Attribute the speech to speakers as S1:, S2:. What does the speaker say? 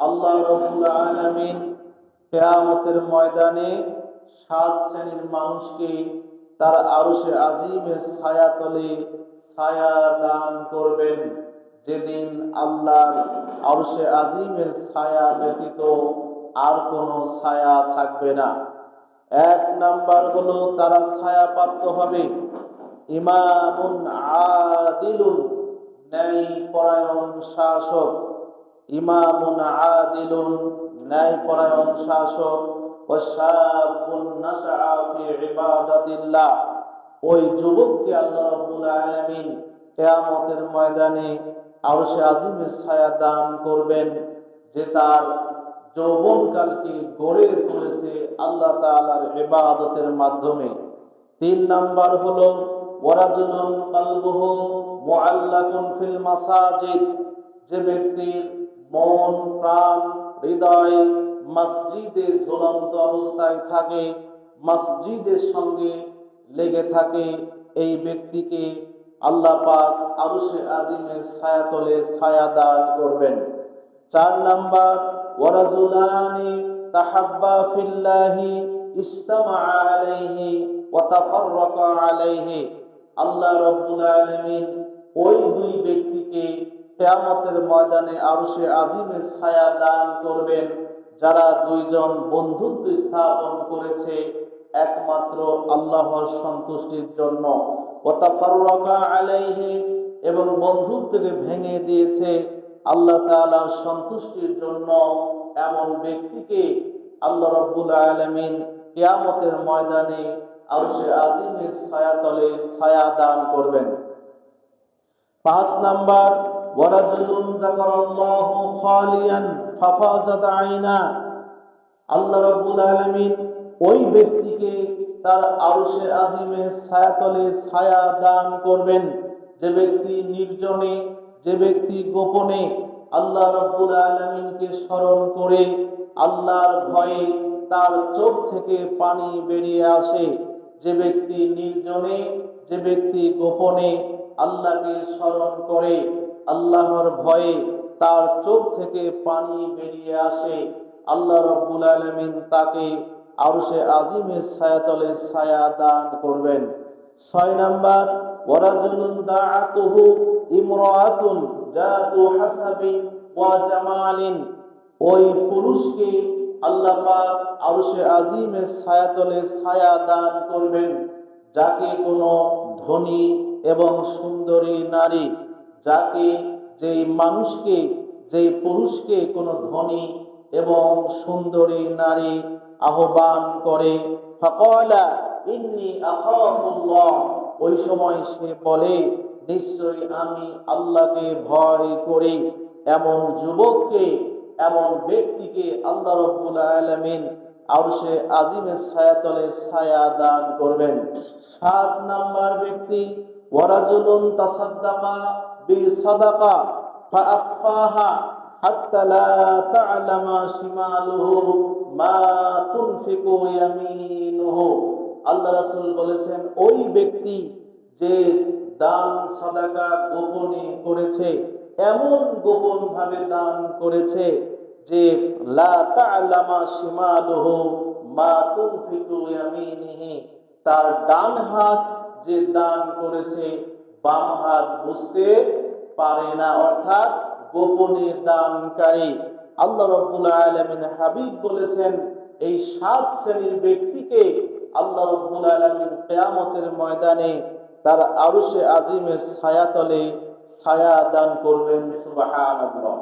S1: আল্লাহ রাব্বুল আলামিন কিয়ামতের ময়দানে 7 শ্রেণীর মানুষকে তার আরশে আজিমের ছায়াতলে ছায়া দান করবেন, যেদিন আল্লাহর আরশে আজিমের ছায়া ব্যতীত আর কোনো ছায়া থাকবে না। 1 নাম্বার হলো তারা ছায়াপ্রাপ্ত হবে ইমামুন আদিলুন, ন্যায়পরায়ণ শাসক। ইমামুন আদিলুন, ন্যায়পরায়ণ শাসক। ওয়াশাবুন নাশআ ফি ইবাদাতিল্লাহ, ওই যুবককে আল্লাহ রাব্বুল আলামিন কিয়ামতের ময়দানে আরশে আজিমের ছায়া দান করবেন, যে তার যৌবনকালকে গড়ে তুলেছে আল্লাহ তাআলার ইবাদতের মাধ্যমে। 3 নাম্বার হলো ওয়ারাজুলুন কলবুহু মুআল্লাকুন ফিল মাসাজিদ, যে ব্যক্তির মন প্রাণ হৃদয় মসজিদে ঝুলন্ত অবস্থায় থাকে, মসজিদের সঙ্গে লেগে থাকে, এই ব্যক্তিকে আল্লাহ পাক আরশে আজিমের ছায়াতলে ছায়া দান করবেন। 4 নাম্বার ওয়ারাজুলানি তাহাব্বা ফিল্লাহি ইজতামা আলাইহি ওয়া তাফাররাকা আলাইহি, আল্লাহ রাব্বুল আলামিন ওই 2 ব্যক্তিকে কিয়ামতের ময়দানে আরশে আজিমের ছায়া দান করবেন, যারা 2 জন বন্ধুত্ব স্থাপন করেছে একমাত্র আল্লাহর সন্তুষ্টির জন্য। ওয়া তাফাররাকা আলাইহি, এবং বন্ধুত্বকে ভেঙে দিয়েছে আল্লাহ তাআলার সন্তুষ্টির জন্য। এমন ব্যক্তিকে আল্লাহ রাব্বুল আলামিন কিয়ামতের ময়দানে আরশে আজিমের ছায়াতলে ছায়া দান করবেন। 5 নাম্বার ওয়ারাজুলুন যাকারাল্লাহু খালিয়ান ফাফাজাত আইনা, আল্লাহ রাব্বুল আলামিন ওই ব্যক্তিকে তার আরশে আজিমের ছায়াতলে ছায়া দান করবেন, যে ব্যক্তি নির্জনে, যে ব্যক্তি গোপনে আল্লাহ রাব্বুল আলামিনকে স্মরণ করে আল্লাহর ভয়ে তার চোখ থেকে পানি বেরিয়ে আসে। যে ব্যক্তি নির্জনে, যে ব্যক্তি গোপনে আল্লাহকে স্মরণ করে আল্লাহর ভয়ে তার চোখ থেকে পানি বেরিয়ে আসে, আল্লাহ রাব্বুল আলামিন তাকে আরশে আজিমের ছায়াতলে ছায়া দান করবেন। 6 নাম্বার ওয়ারাজুলুন দাআতুহু ইমরাআতুন যাতু হাসাবিন ওয়া জামালিন, ওই পুরুষকে আল্লাহ পাক আরশে আজিমের ছায়াতলে ছায়া দান করবেন, যাকে কোনো ধনী এবং সুন্দরী নারী, যাকে যেই মানুষকে, যেই পুরুষকে কোনো ধনী এবং সুন্দরী নারী আহ্বান করে ফাকালা ইন্নী আখাফুল্লাহ, ওই সময় সে বলে নিশ্চয়ই আমি আল্লাহকে ভয় করি। এমন যুবককে, এমন ব্যক্তিকে আল্লাহ রাব্বুল আলামিন আরশে আজিমের ছায়াতলে ছায়া দান করবেন। 7 নাম্বার ব্যক্তি ওয়ারাজুলুন তাসাদ্দাকা বিসাদাকা ফাআখফাহা হাত্তা লা তা'লামা শিমালুহু মা তুনফিকু ইয়ামিনুহু, আল্লাহ রাসূল বলেছেন ওই ব্যক্তি যে দান সাদাকা গোপনে করেছে, এমন গোপন ভাবে দান করেছে যে লা তা'লামা শিমালুহু মা তুনফিকু ইয়ামিনিহি, তার ডান হাত যে দান করেছে বাম হাত বুঝতে পারে না, অর্থাৎ গোপনে দানকারী। আল্লাহ রাব্বুল আলামিন হাবিব বলেছেন এই 7 শ্রেণীর ব্যক্তিকে আল্লাহ রাব্বুল আলামিন কিয়ামতের ময়দানে তার আরশে আজিমের ছায়াতলে ছায়া দান করবেন। সুবহানাল্লাহ।